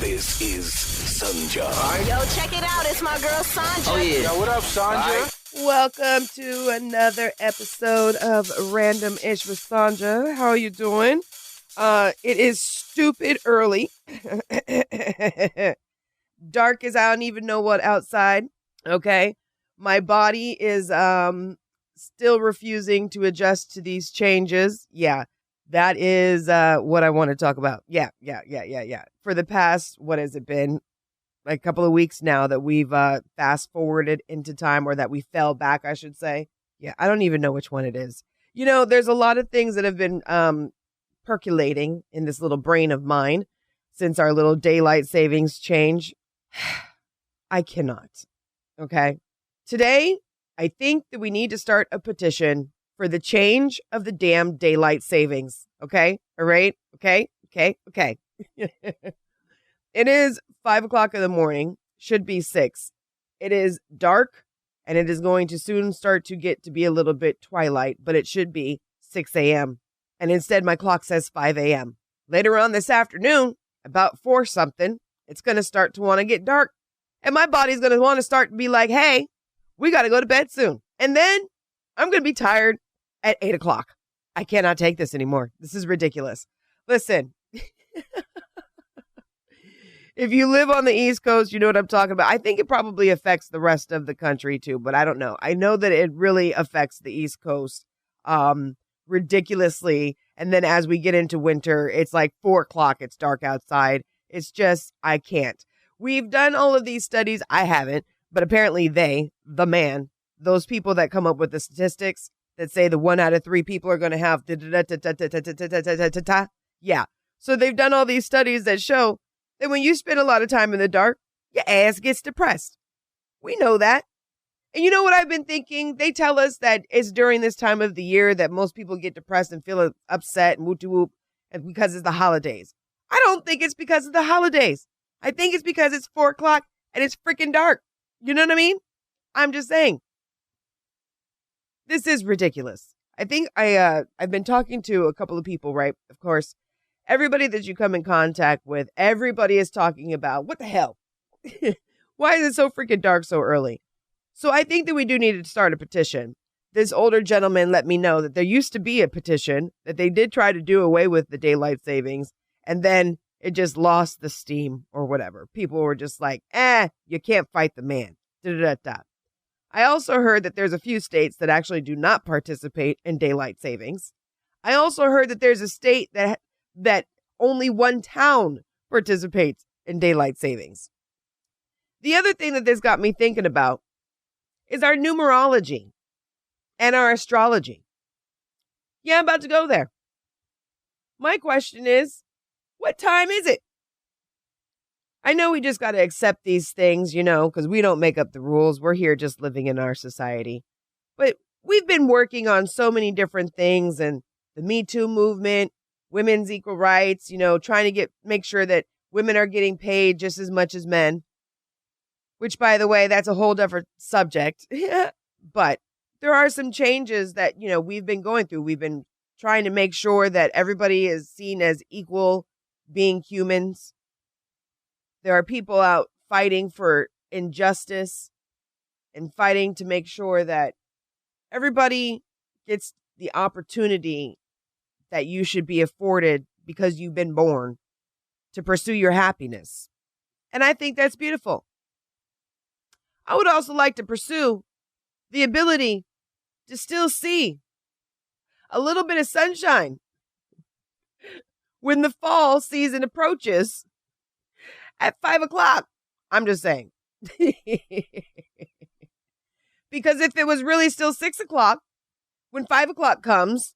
This is Sanja. Yo, check it out. It's my girl Sanja. Oh, yeah. Yo, what up, Sanja? Welcome to another episode of Random Ish with Sanja. How are you doing? It is stupid early. Dark as I don't even know what outside. Okay. My body is still refusing to adjust to these changes. Yeah. That is what I want to talk about. Yeah. For the past, what has it been? A couple of weeks now that we've fast forwarded into time, or that we fell back, I should say. Yeah, I don't even know which one it is. You know, there's a lot of things that have been percolating in this little brain of mine since our little daylight savings change. I cannot. Okay. Today, I think that we need to start a petition for the change of the damn daylight savings. Okay. All right. Okay. It is 5 o'clock in the morning, should be 6. It is dark, and it is going to soon start to get to be a little bit twilight, but it should be 6 a.m. And instead, my clock says 5 a.m. Later on this afternoon, about 4 something, it's going to start to want to get dark. And my body's going to want to start to be like, hey, we got to go to bed soon. And then I'm going to be tired at 8 o'clock. I cannot take this anymore. This is ridiculous. Listen. If you live on the East Coast, you know what I'm talking about. I think it probably affects the rest of the country too, but I don't know. I know that it really affects the East Coast ridiculously. And then as we get into winter, it's like 4 o'clock. It's dark outside. It's just, I can't. We've done all of these studies. I haven't, but apparently those people that come up with the statistics that say the 1 out of 3 people are going to have yeah. So they've done all these studies that show that when you spend a lot of time in the dark, your ass gets depressed. We know that. And you know what I've been thinking? They tell us that it's during this time of the year that most people get depressed and feel upset and whoop-de-whoop because it's the holidays. I don't think it's because of the holidays. I think it's because it's 4 o'clock and it's freaking dark. You know what I mean? I'm just saying. This is ridiculous. I think I've been talking to a couple of people, right? Of course. Everybody that you come in contact with, everybody is talking about, what the hell? Why is it so freaking dark so early? So I think that we do need to start a petition. This older gentleman let me know that there used to be a petition that they did try to do away with the daylight savings, and then it just lost the steam or whatever. People were just like, you can't fight the man. Da-da-da-da. I also heard that there's a few states that actually do not participate in daylight savings. I also heard that there's a state that only one town participates in daylight savings. The other thing that this got me thinking about is our numerology and our astrology. Yeah, I'm about to go there. My question is, what time is it? I know we just got to accept these things, because we don't make up the rules. We're here just living in our society. But we've been working on so many different things, and the Me Too movement, women's equal rights, trying to make sure that women are getting paid just as much as men, which, by the way, that's a whole different subject. But there are some changes that, we've been going through. We've been trying to make sure that everybody is seen as equal being humans. There are people out fighting for injustice and fighting to make sure that everybody gets the opportunity that you should be afforded because you've been born to pursue your happiness. And I think that's beautiful. I would also like to pursue the ability to still see a little bit of sunshine when the fall season approaches at 5 o'clock. I'm just saying. Because if it was really still 6 o'clock, when 5 o'clock comes,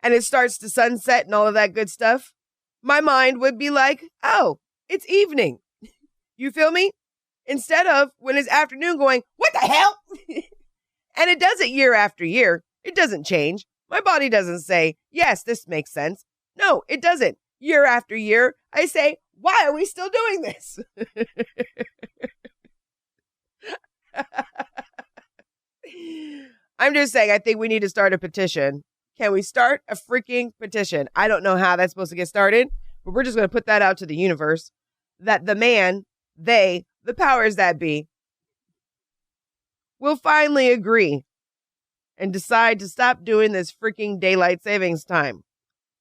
and it starts to sunset and all of that good stuff, my mind would be like, oh, it's evening. You feel me? Instead of when it's afternoon going, what the hell? And it does it year after year. It doesn't change. My body doesn't say, yes, this makes sense. No, it doesn't. Year after year, I say, why are we still doing this? I'm just saying, I think we need to start a petition. Can we start a freaking petition? I don't know how that's supposed to get started, but we're just going to put that out to the universe. that the man, they, the powers that be, will finally agree and decide to stop doing this freaking daylight savings time.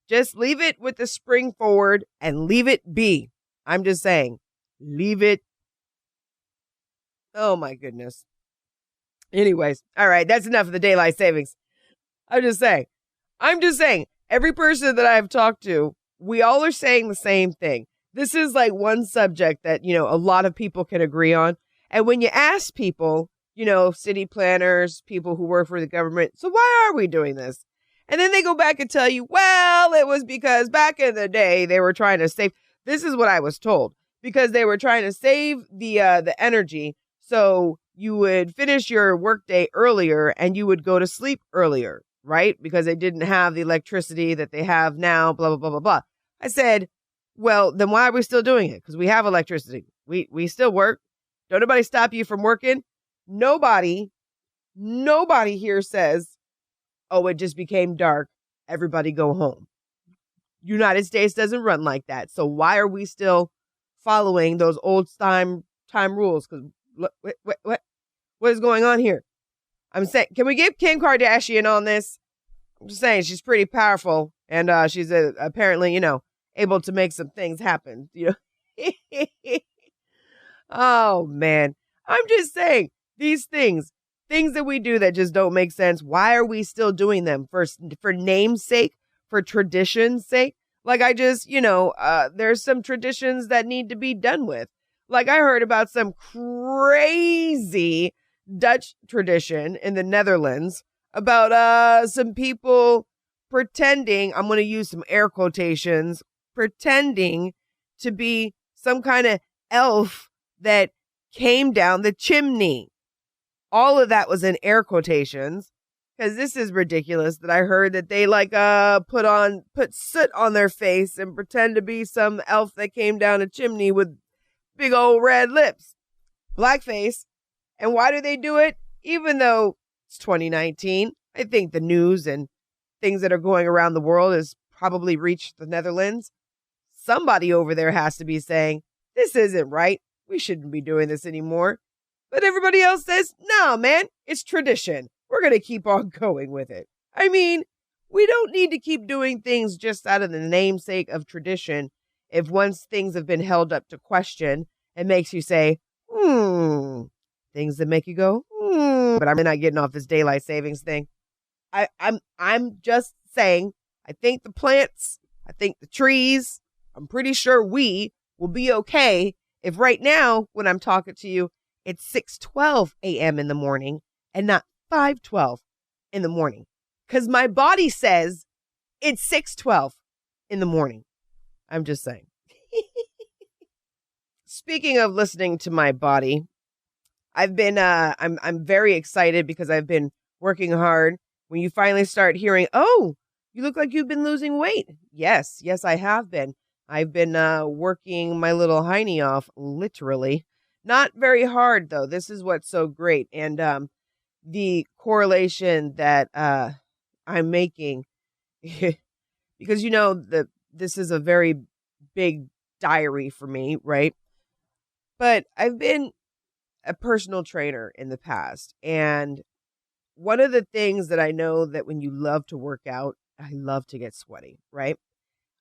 Just leave it with the spring forward and leave it be. I'm just saying, leave it. Oh my goodness. Anyways, all right, that's enough of the daylight savings. I'm just saying, every person that I've talked to, we all are saying the same thing. This is like one subject that, a lot of people can agree on. And when you ask people, city planners, people who work for the government, so why are we doing this? And then they go back and tell you, well, it was because back in the day they were trying to save. This is what I was told, because they were trying to save the energy. So you would finish your workday earlier and you would go to sleep earlier, right? Because they didn't have the electricity that they have now, blah, blah, blah, blah, blah. I said, well, then why are we still doing it? Because we have electricity. We still work. Don't nobody stop you from working. Nobody here says, oh, it just became dark. Everybody go home. United States doesn't run like that. So why are we still following those old time rules? Because what is going on here? I'm saying, can we give Kim Kardashian on this? I'm just saying, she's pretty powerful, and she's apparently, able to make some things happen. Oh man, I'm just saying, these things that we do that just don't make sense. Why are we still doing them? For namesake, for tradition's sake? Like I just, there's some traditions that need to be done with. Like I heard about some crazy Dutch tradition in the Netherlands about some people pretending, I'm going to use some air quotations, pretending to be some kind of elf that came down the chimney. All of that was in air quotations, because this is ridiculous that I heard that they put soot on their face and pretend to be some elf that came down a chimney with big old red lips, blackface. And why do they do it? Even though it's 2019, I think the news and things that are going around the world has probably reached the Netherlands. Somebody over there has to be saying, this isn't right. We shouldn't be doing this anymore. But everybody else says, no, man, it's tradition. We're going to keep on going with it. I mean, we don't need to keep doing things just out of the namesake of tradition. If once things have been held up to question, it makes you say, things that make you go, but I'm not getting off this daylight savings thing. I'm just saying, I think the plants, I think the trees, I'm pretty sure we will be okay if right now, when I'm talking to you, it's 6:12 a.m. in the morning and not 5:12 in the morning. Because my body says it's 6:12 in the morning. I'm just saying. Speaking of listening to my body, I've been, I'm very excited because I've been working hard. When you finally start hearing, oh, you look like you've been losing weight. Yes, I have been. I've been working my little hiney off, literally. Not very hard, though. This is what's so great. And the correlation that I'm making, because, this is a very big diary for me, right? But I've been a personal trainer in the past. And one of the things that I know that when you love to work out, I love to get sweaty, right?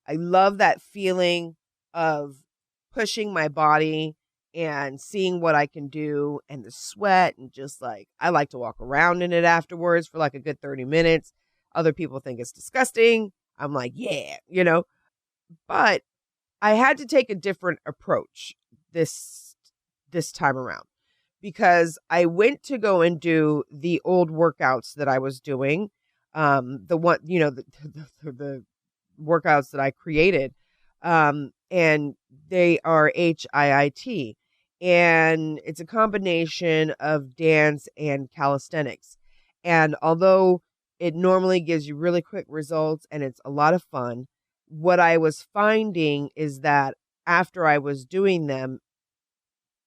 I love that feeling of pushing my body and seeing what I can do and the sweat, and just like, I like to walk around in it afterwards for like a good 30 minutes. Other people think it's disgusting. I'm like, yeah, but I had to take a different approach this time around, because I went to go and do the old workouts that I was doing. The one, the workouts that I created, and they are HIIT, and it's a combination of dance and calisthenics. And although it normally gives you really quick results and it's a lot of fun, what I was finding is that after I was doing them,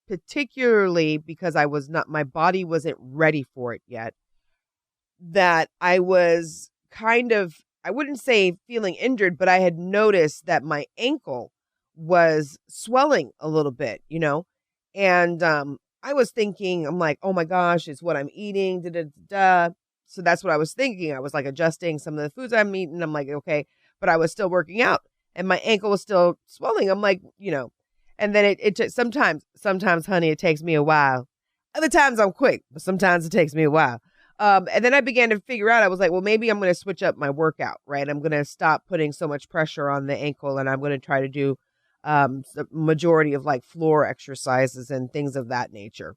particularly because my body wasn't ready for it yet, that I was kind of, I wouldn't say feeling injured, but I had noticed that my ankle was swelling a little bit, and I was thinking, I'm like, oh my gosh, it's what I'm eating. Da, da, da, da. So that's what I was thinking. I was like adjusting some of the foods I'm eating. I'm like, okay, but I was still working out and my ankle was still swelling. I'm like, and then it took sometimes, honey, it takes me a while. Other times I'm quick, but sometimes it takes me a while. And then I began to figure out, I was like, well, maybe I'm going to switch up my workout, right? I'm going to stop putting so much pressure on the ankle and I'm going to try to do the majority of like floor exercises and things of that nature.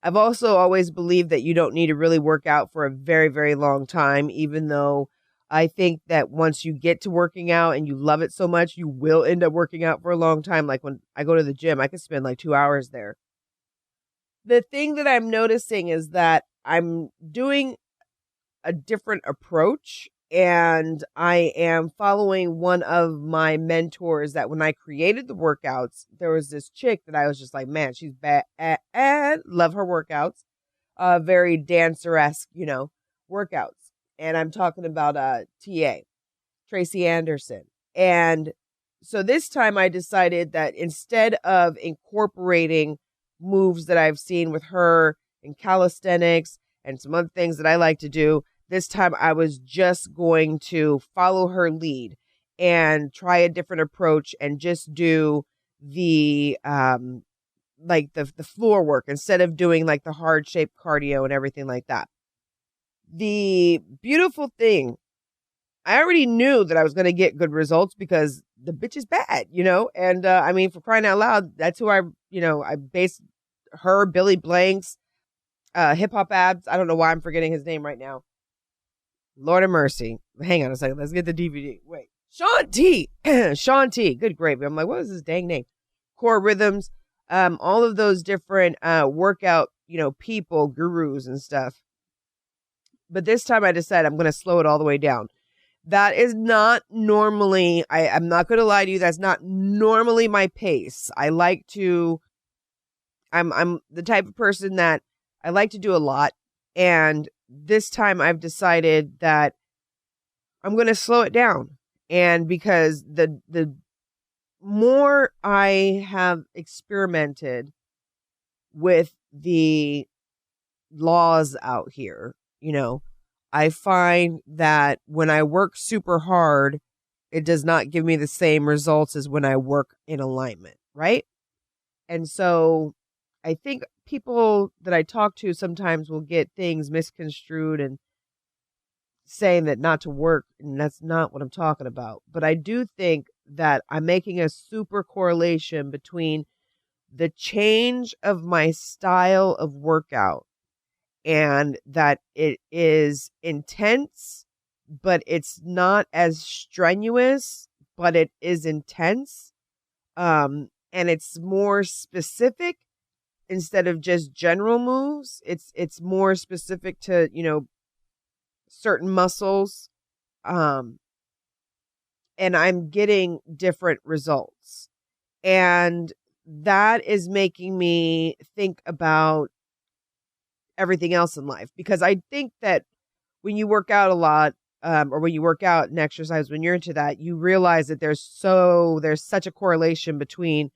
I've also always believed that you don't need to really work out for a very, very long time, even though I think that once you get to working out and you love it so much, you will end up working out for a long time. Like when I go to the gym, I could spend like 2 hours there. The thing that I'm noticing is that I'm doing a different approach, and I am following one of my mentors that when I created the workouts, there was this chick that I was just like, man, she's bad. Love her workouts. Very dancer-esque, workouts. And I'm talking about TA, Tracy Anderson. And so this time I decided that instead of incorporating moves that I've seen with her in calisthenics and some other things that I like to do, this time I was just going to follow her lead and try a different approach and just do the like the floor work instead of doing like the hard shaped cardio and everything like that. The beautiful thing, I already knew that I was going to get good results because the bitch is bad, and I mean, for crying out loud, that's who I based her, Billy Blanks, hip hop abs. I don't know why I'm forgetting his name right now. Lord of mercy. Hang on a second. Let's get the DVD. Wait. Sean T. Sean T. Good gravy. I'm like, what is his dang name? Core Rhythms. All of those different workout, people, gurus and stuff. But this time I decided I'm going to slow it all the way down. That is not normally, I'm not going to lie to you, that's not normally my pace. I'm the type of person that I like to do a lot. And this time I've decided that I'm going to slow it down. And because the more I have experimented with the laws out here, I find that when I work super hard, it does not give me the same results as when I work in alignment, right? And so I think people that I talk to sometimes will get things misconstrued and saying that not to work, and that's not what I'm talking about. But I do think that I'm making a super correlation between the change of my style of workout and that it is intense, but it's not as strenuous, but it is intense. And it's more specific instead of just general moves. It's more specific to, certain muscles. And I'm getting different results. And that is making me think about everything else in life, because I think that when you work out a lot, or when you work out and exercise, when you're into that, you realize that there's such a correlation between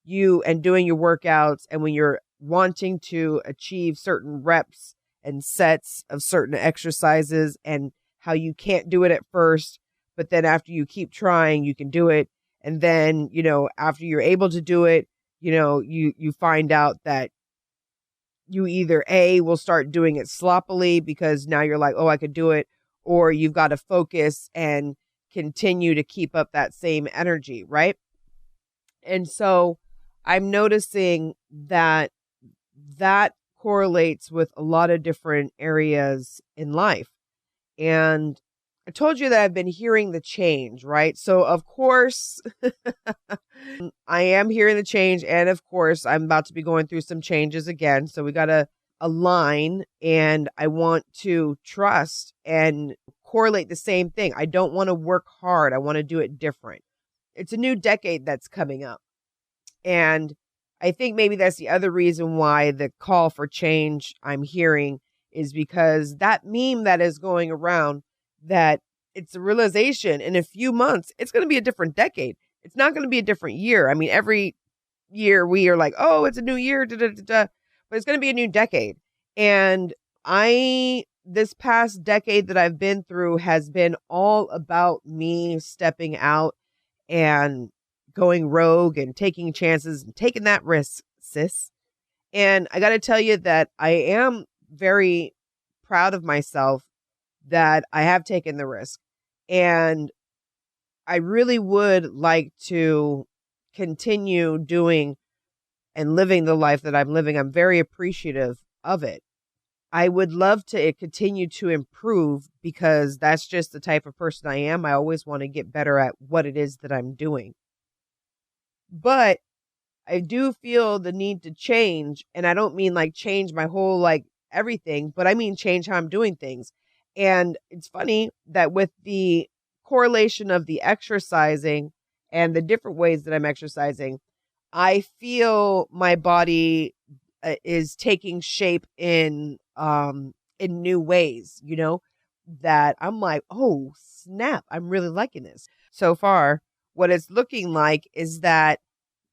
you and doing your workouts and when you're wanting to achieve certain reps and sets of certain exercises, and how you can't do it at first, but then after you keep trying, you can do it. And then, after you're able to do it, you find out that you either will start doing it sloppily because now you're like, oh, I could do it, or you've got to focus and continue to keep up that same energy, right? And so I'm noticing that correlates with a lot of different areas in life. And I told you that I've been hearing the change, right? So of course, I am hearing the change. And of course, I'm about to be going through some changes again. So we got to align, and I want to trust and correlate the same thing. I don't want to work hard. I want to do it different. It's a new decade that's coming up. And I think maybe that's the other reason why the call for change I'm hearing is because that meme that is going around, that it's a realization in a few months, it's going to be a different decade. It's not going to be a different year. I mean, every year we are like, oh, it's a new year, da, da, da, da. But it's going to be a new decade. And this past decade that I've been through has been all about me stepping out and going rogue and taking chances and taking that risk, sis. And I got to tell you that I am very proud of myself that I have taken the risk. And I really would like to continue doing and living the life that I'm living. I'm very appreciative of it. I would love to continue to improve because that's just the type of person I am. I always want to get better at what it is that I'm doing. But I do feel the need to change. And I don't mean like change my whole like everything, but I mean change how I'm doing things. And it's funny that with the correlation of the exercising and the different ways that I'm exercising, I feel my body is taking shape in new ways, that I'm like, oh, snap, I'm really liking this. So far, what it's looking like is that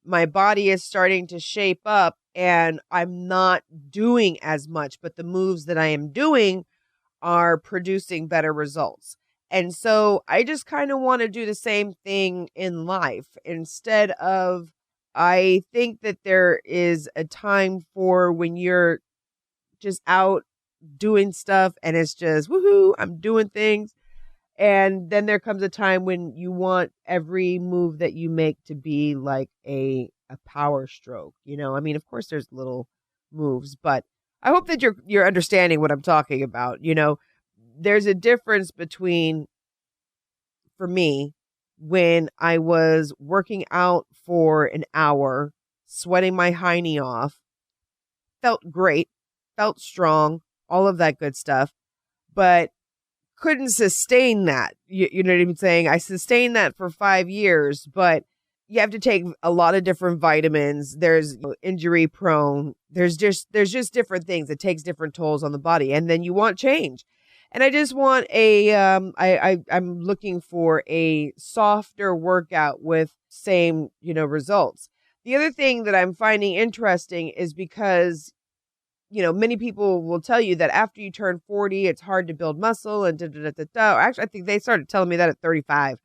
my body is starting to shape up and I'm not doing as much, but the moves that I am doing are producing better results. And so I just kind of want to do the same thing in life instead of, I think that there is a time for when you're just out doing stuff and it's just, woohoo, I'm doing things. And then there comes a time when you want every move that you make to be like a power stroke. I mean, of course there's little moves, but I hope that you're understanding what I'm talking about. There's a difference between, for me, when I was working out for an hour, sweating my hiney off, felt great, felt strong, all of that good stuff, but couldn't sustain that. You know what I'm saying? I sustained that for 5 years, but you have to take a lot of different vitamins. There's injury prone. There's just different things. It takes different tolls on the body. And then you want change. And I just want I'm looking for a softer workout with same, results. The other thing that I'm finding interesting is because, many people will tell you that after you turn 40, it's hard to build muscle and da, da, da, da, da. Actually, I think they started telling me that at 35.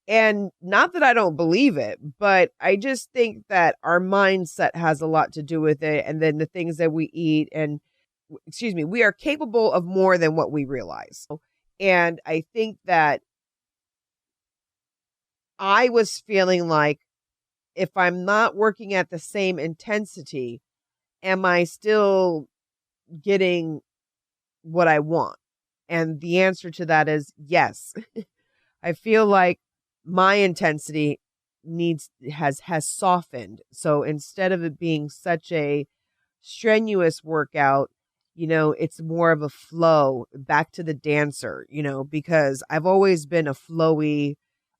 And not that I don't believe it, but I just think that our mindset has a lot to do with it. And then the things that we eat we are capable of more than what we realize. And I think that I was feeling like if I'm not working at the same intensity, am I still getting what I want? And the answer to that is yes. I feel like my intensity has softened. So instead of it being such a strenuous workout, it's more of a flow, back to the dancer, because I've always been a flowy,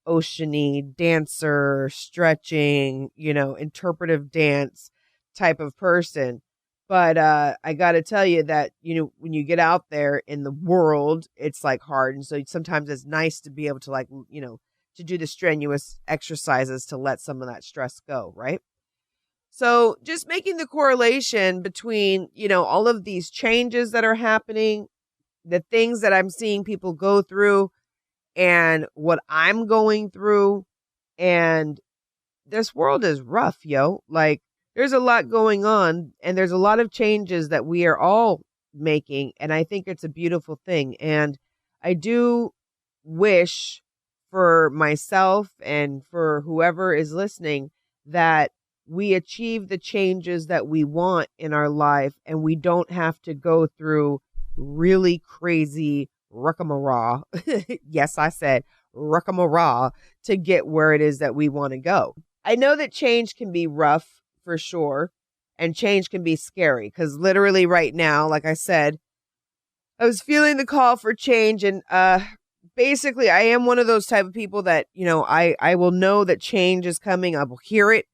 oceany dancer, stretching, interpretive dance type of person. But I got to tell you that, when you get out there in the world, it's like hard. And so sometimes it's nice to be able to to do the strenuous exercises to let some of that stress go, right? So just making the correlation between, all of these changes that are happening, the things that I'm seeing people go through and what I'm going through. And this world is rough, yo. Like there's a lot going on and there's a lot of changes that we are all making. And I think it's a beautiful thing. And I do wish for myself and for whoever is listening that we achieve the changes that we want in our life and we don't have to go through really crazy ruckamarah. Yes, I said ruckamarah to get where it is that we want to go. I know that change can be rough for sure and change can be scary because literally right now, like I said, I was feeling the call for change and basically I am one of those type of people that, I will know that change is coming. I will hear it.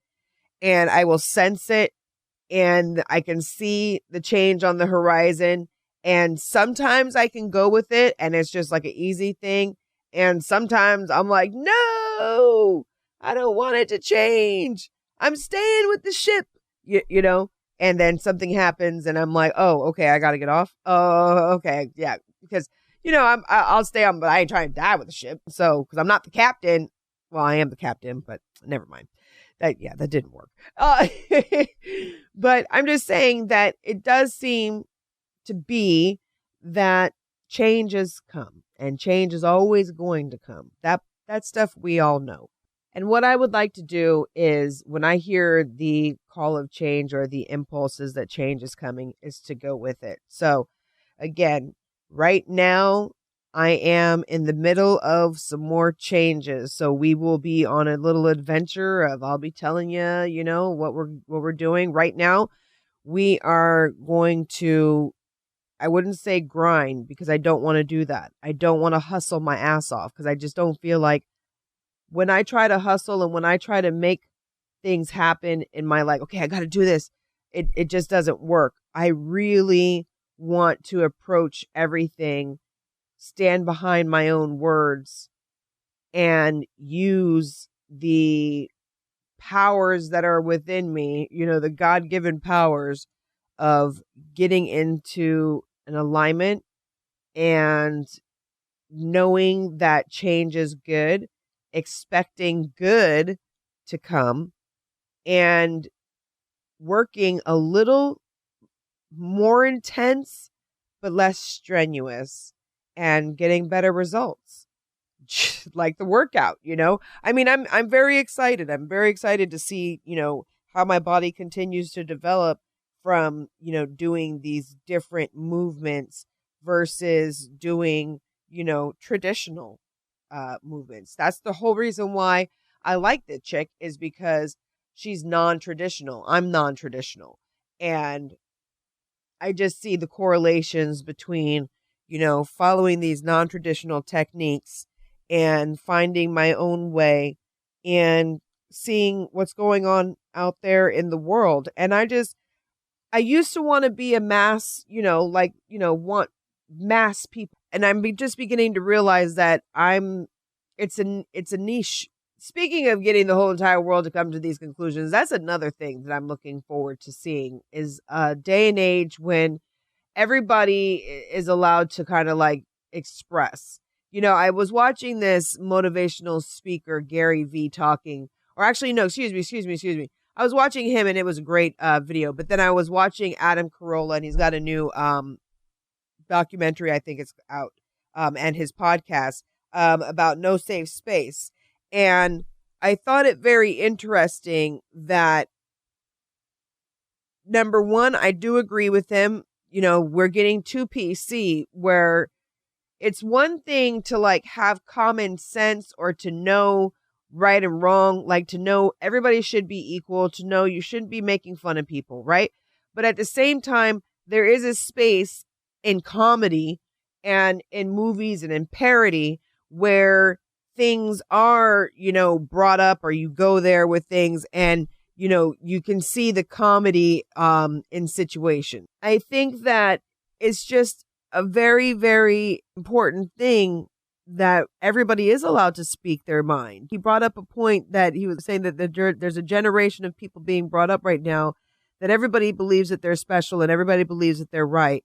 And I will sense it and I can see the change on the horizon. And sometimes I can go with it and it's just like an easy thing. And sometimes I'm like, no, I don't want it to change. I'm staying with the ship, you know? And then something happens and I'm like, oh, okay, I got to get off. Oh, okay. Yeah. Because, I'll stay on, but I ain't trying to die with the ship. So, because I'm not the captain. Well, I am the captain, but never mind. That didn't work. But I'm just saying that it does seem to be that changes come and change is always going to come. That stuff we all know. And what I would like to do is when I hear the call of change or the impulses that change is coming is to go with it. So again, right now I am in the middle of some more changes. So we will be on a little adventure of I'll be telling you, what we're doing right now. We are going to, I wouldn't say grind because I don't want to do that. I don't want to hustle my ass off because I just don't feel like when I try to hustle and when I try to make things happen in my life, okay, I got to do this. It just doesn't work. I really want to approach everything, stand behind my own words, and use the powers that are within me, the God-given powers of getting into an alignment and knowing that change is good, expecting good to come, and working a little more intense but less strenuous and getting better results. Like the workout, I mean, I'm very excited. I'm very excited to see, how my body continues to develop from, doing these different movements versus doing, traditional movements. That's the whole reason why I like the chick is because she's non-traditional. I'm non-traditional. And I just see the correlations between, following these non-traditional techniques and finding my own way and seeing what's going on out there in the world. And I used to want to be a mass, want mass people. And I'm just beginning to realize that it's a niche. Speaking of getting the whole entire world to come to these conclusions, that's another thing that I'm looking forward to seeing is a day and age when everybody is allowed to kind of like express. I was watching this motivational speaker, Gary V, talking, or actually, no, excuse me. I was watching him and it was a great video, but then I was watching Adam Corolla and he's got a new documentary, I think it's out, and his podcast about no safe space. And I thought it very interesting that, number one, I do agree with him. We're getting too PC where it's one thing to like have common sense or to know right and wrong, like to know everybody should be equal, to know you shouldn't be making fun of people, right? But at the same time, there is a space in comedy and in movies and in parody where things are, brought up or you go there with things and, you can see the comedy in situations. I think that it's just a very, very important thing that everybody is allowed to speak their mind. He brought up a point that he was saying that there's a generation of people being brought up right now that everybody believes that they're special and everybody believes that they're right.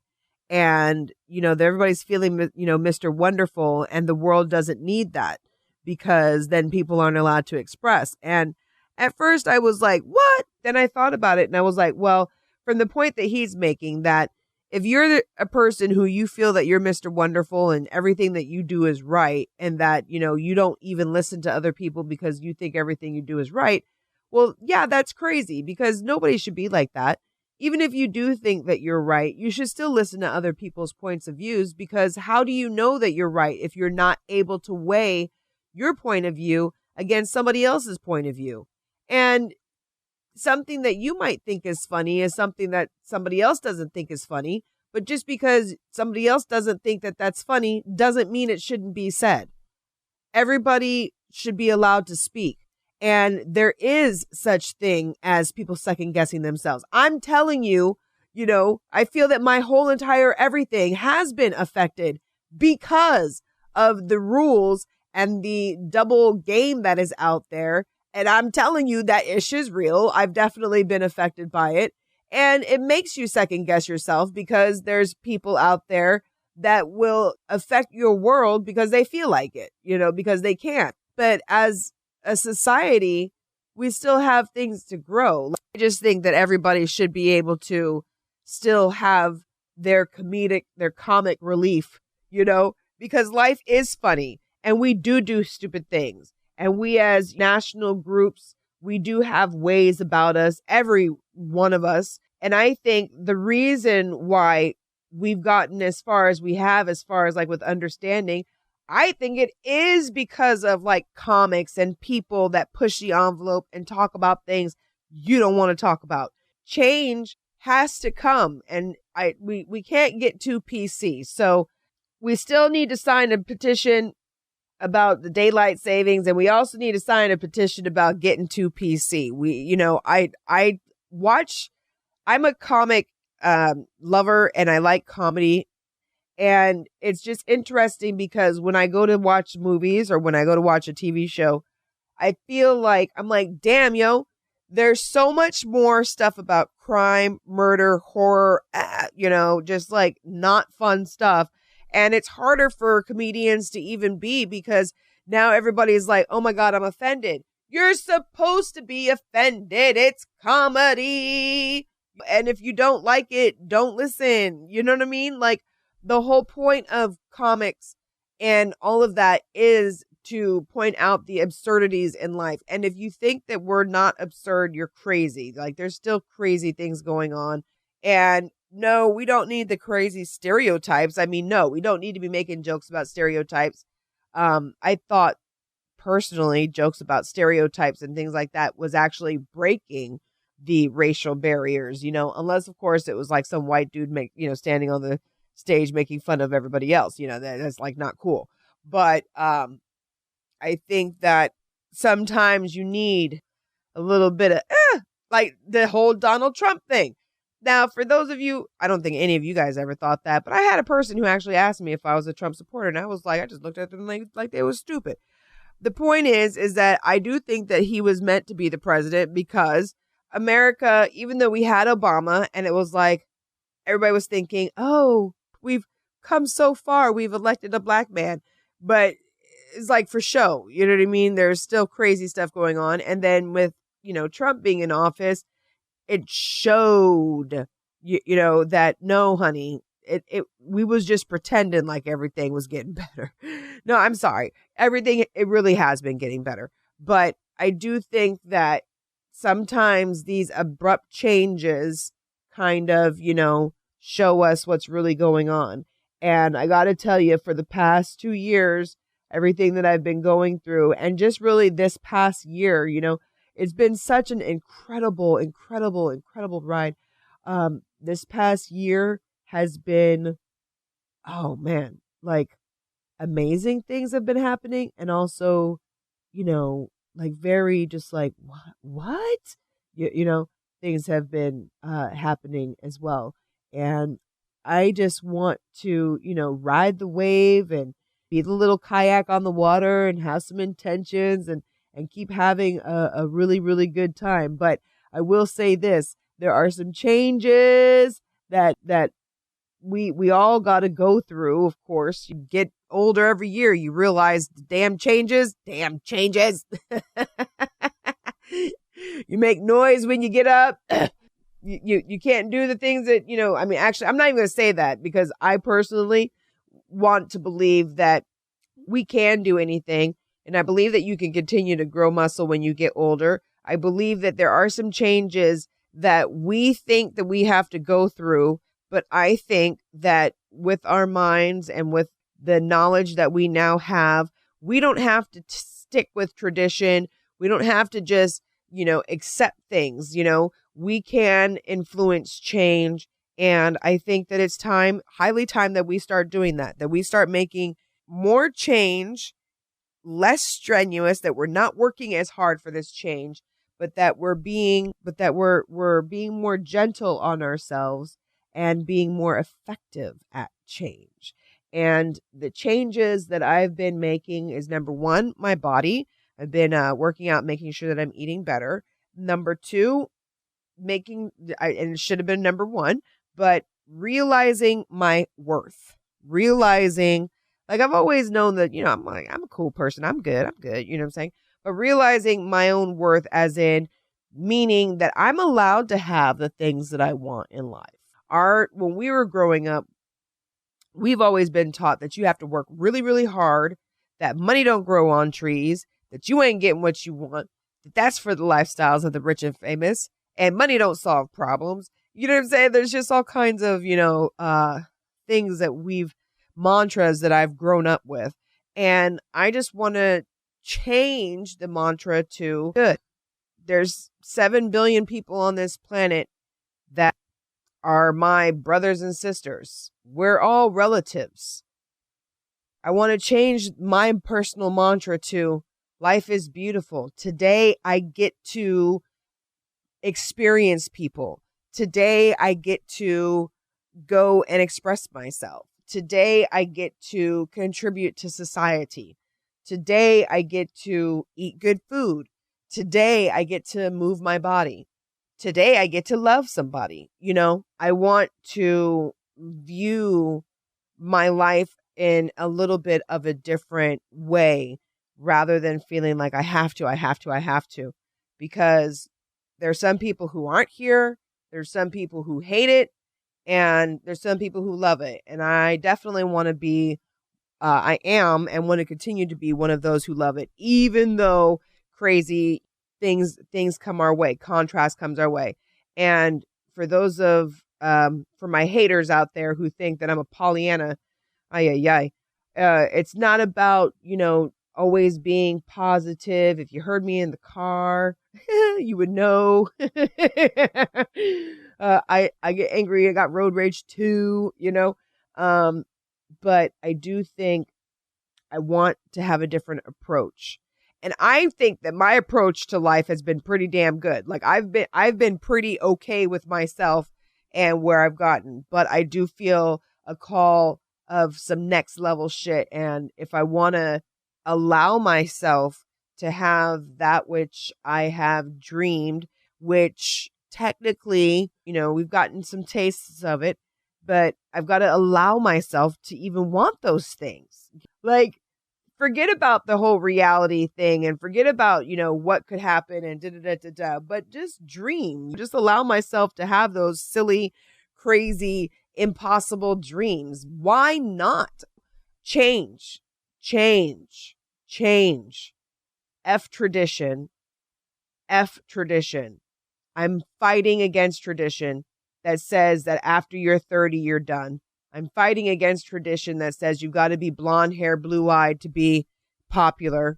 And, that everybody's feeling, Mr. Wonderful, and the world doesn't need that because then people aren't allowed to express. And at first I was like, what? Then I thought about it and I was like, well, from the point that he's making that if you're a person who you feel that you're Mr. Wonderful and everything that you do is right and that, you don't even listen to other people because you think everything you do is right. Well, yeah, that's crazy because nobody should be like that. Even if you do think that you're right, you should still listen to other people's points of views because how do you know that you're right if you're not able to weigh your point of view against somebody else's point of view? And something that you might think is funny is something that somebody else doesn't think is funny. But just because somebody else doesn't think that that's funny doesn't mean it shouldn't be said. Everybody should be allowed to speak. And there is such thing as people second guessing themselves. I'm telling you, I feel that my whole entire everything has been affected because of the rules and the double game that is out there And I'm telling you that ish is real. I've definitely been affected by it. And it makes you second guess yourself because there's people out there that will affect your world because they feel like it, because they can't. But as a society, we still have things to grow. I just think that everybody should be able to still have their comic relief, because life is funny and we do stupid things. And we as national groups, we do have ways about us, every one of us. And I think the reason why we've gotten as far as we have, as far as like with understanding, I think it is because of like comics and people that push the envelope and talk about things you don't want to talk about. Change has to come, and we can't get too PC. So we still need to sign a petition about the daylight savings, and we also need to sign a petition about getting too PC. I watch. I'm a comic lover, and I like comedy. And it's just interesting because when I go to watch movies or when I go to watch a TV show, I feel like I'm like, damn, there's so much more stuff about crime, murder, horror, just like not fun stuff. And it's harder for comedians to even be because now everybody's like, oh my God, I'm offended. You're supposed to be offended. It's comedy. And if you don't like it, don't listen. You know what I mean? Like, the whole point of comics and all of that is to point out the absurdities in life. And if you think that we're not absurd, you're crazy. Like, there's still crazy things going on. And no, we don't need the crazy stereotypes. I mean, no, we don't need to be making jokes about stereotypes. I thought personally jokes about stereotypes and things like that was actually breaking the racial barriers, unless of course it was like some white dude standing on the stage making fun of everybody else, that's like not cool. But I think that sometimes you need a little bit of like the whole Donald Trump thing. Now, for those of you, I don't think any of you guys ever thought that, but I had a person who actually asked me if I was a Trump supporter, and I was like, I just looked at them like they was stupid. The point is that I do think that he was meant to be the president because America, even though we had Obama and it was like everybody was thinking, oh, we've come so far, we've elected a black man, but it's like for show, you know what I mean? There's still crazy stuff going on. And then with, Trump being in office, it showed, that no, honey, we was just pretending like everything was getting better. No, I'm sorry. Everything, it really has been getting better. But I do think that sometimes these abrupt changes kind of, show us what's really going on. And I got to tell you, for the past 2 years, everything that I've been going through and just really this past year, it's been such an incredible ride. This past year has been, oh man, like amazing things have been happening. And also, like very just like, what? Things have been happening as well. And I just want to, ride the wave and be the little kayak on the water and have some intentions and keep having a really, really good time. But I will say this, there are some changes that we all got to go through. Of course, you get older every year, you realize the damn changes. You make noise when you get up. You can't do the things that, actually, I'm not even going to say that because I personally want to believe that we can do anything. And I believe that you can continue to grow muscle when you get older. I believe that there are some changes that we think that we have to go through. But I think that with our minds and with the knowledge that we now have, we don't have to stick with tradition. We don't have to just, accept things, we can influence change. And I think that it's highly time that we start doing that we start making more change, less strenuous, that we're not working as hard for this change, but that we're being more gentle on ourselves and being more effective at change. And the changes that I've been making is, number one, my body. I've been working out, making sure that I'm eating better. Number 2, and it should have been number 1, but realizing my worth. Realizing, like, I've always known that, I'm a cool person. I'm good. You know what I'm saying? But realizing my own worth, as in meaning that I'm allowed to have the things that I want in life. When we were growing up, we've always been taught that you have to work really, really hard, that money don't grow on trees, that you ain't getting what you want, that's for the lifestyles of the rich and famous, and money don't solve problems. You know what I'm saying? There's just all kinds of, things mantras that I've grown up with. And I just want to change the mantra to good. There's 7 billion people on this planet that are my brothers and sisters. We're all relatives. I want to change my personal mantra to life is beautiful. Today I get to experience people. Today I get to go and express myself. Today I get to contribute to society. Today I get to eat good food. Today I get to move my body. Today I get to love somebody. I want to view my life in a little bit of a different way, rather than feeling like I have to, because there's some people who aren't here. There's some people who hate it, and there's some people who love it. And I definitely want to be, I am and want to continue to be one of those who love it, even though crazy things come our way, contrast comes our way. And for those for my haters out there who think that I'm a Pollyanna, it's not about, always being positive. If you heard me in the car, you would know. I get angry. I got road rage too, but I do think I want to have a different approach. And I think that my approach to life has been pretty damn good. Like I've been pretty okay with myself and where I've gotten, but I do feel a call of some next level shit. And if I want to allow myself to have that which I have dreamed, which technically, we've gotten some tastes of it, but I've got to allow myself to even want those things. Like, forget about the whole reality thing and forget about, what could happen and but just dream. Just allow myself to have those silly, crazy, impossible dreams. Why not? Change. F tradition. I'm fighting against tradition that says that after you're 30, you're done. I'm fighting against tradition that says you've got to be blonde hair, blue eyed to be popular.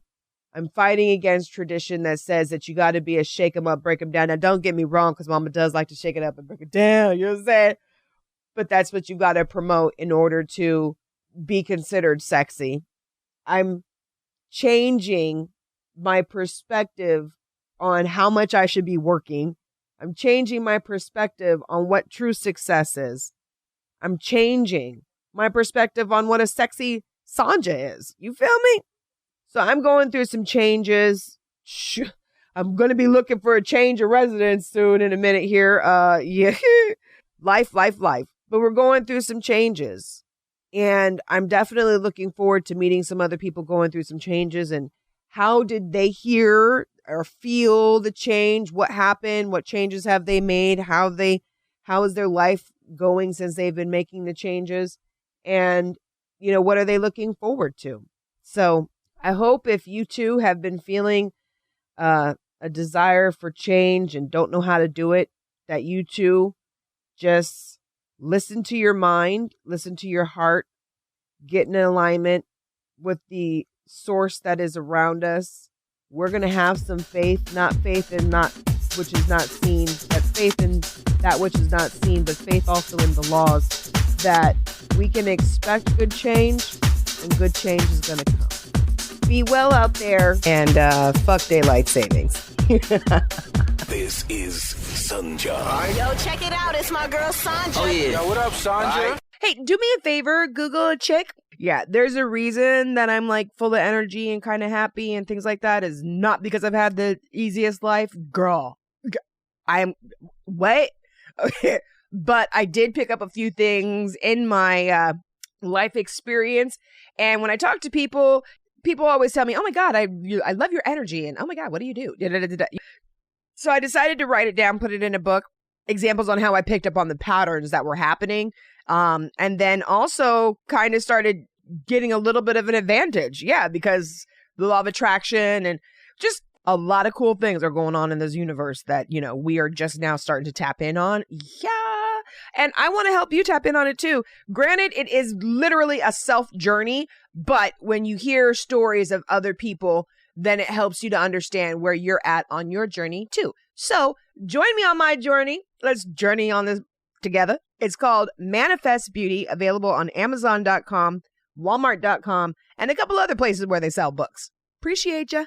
I'm fighting against tradition that says that you got to be a shake 'em up, break 'em down. Now, don't get me wrong, because mama does like to shake it up and break it down. You know what I'm saying? But that's what you got to promote in order to be considered sexy. I'm changing my perspective on how much I should be working. I'm changing my perspective on what true success is. I'm changing my perspective on what a sexy Sanja is. You feel me? So I'm going through some changes. I'm going to be looking for a change of residence soon in a minute here. Yeah, life. But we're going through some changes. And I'm definitely looking forward to meeting some other people going through some changes. And how did they hear or feel the change? What happened? What changes have they made? How is their life going since they've been making the changes? And, what are they looking forward to? So I hope if you too have been feeling a desire for change and don't know how to do it, that you too just listen to your mind, listen to your heart, get in alignment with the source that is around us. We're going to have some faith, not faith in not which is not seen, but faith in that which is not seen, but faith also in the laws, that we can expect good change and good change is going to come. Be well out there and fuck daylight savings. This is Sanja. Yo, check it out. It's my girl Sanja. Oh, yeah. Yo, what up, Sanja? Hey, do me a favor. Google a chick. Yeah, there's a reason that I'm like full of energy and kind of happy and things like that is not because I've had the easiest life. Girl, I am, what? Okay. But I did pick up a few things in my life experience. And when I talk to people, people always tell me, oh my God, I love your energy. And oh my God, what do you do? So I decided to write it down, put it in a book, examples on how I picked up on the patterns that were happening. And then also kind of started getting a little bit of an advantage. Yeah, because the law of attraction and just a lot of cool things are going on in this universe that, you know, we are just now starting to tap in on. Yeah. And I want to help you tap in on it too. Granted, it is literally a self journey, but when you hear stories of other people, then it helps you to understand where you're at on your journey too. So join me on my journey. Let's journey on this together. It's called Manifest Beauty, available on Amazon.com, Walmart.com, and a couple other places where they sell books. Appreciate ya.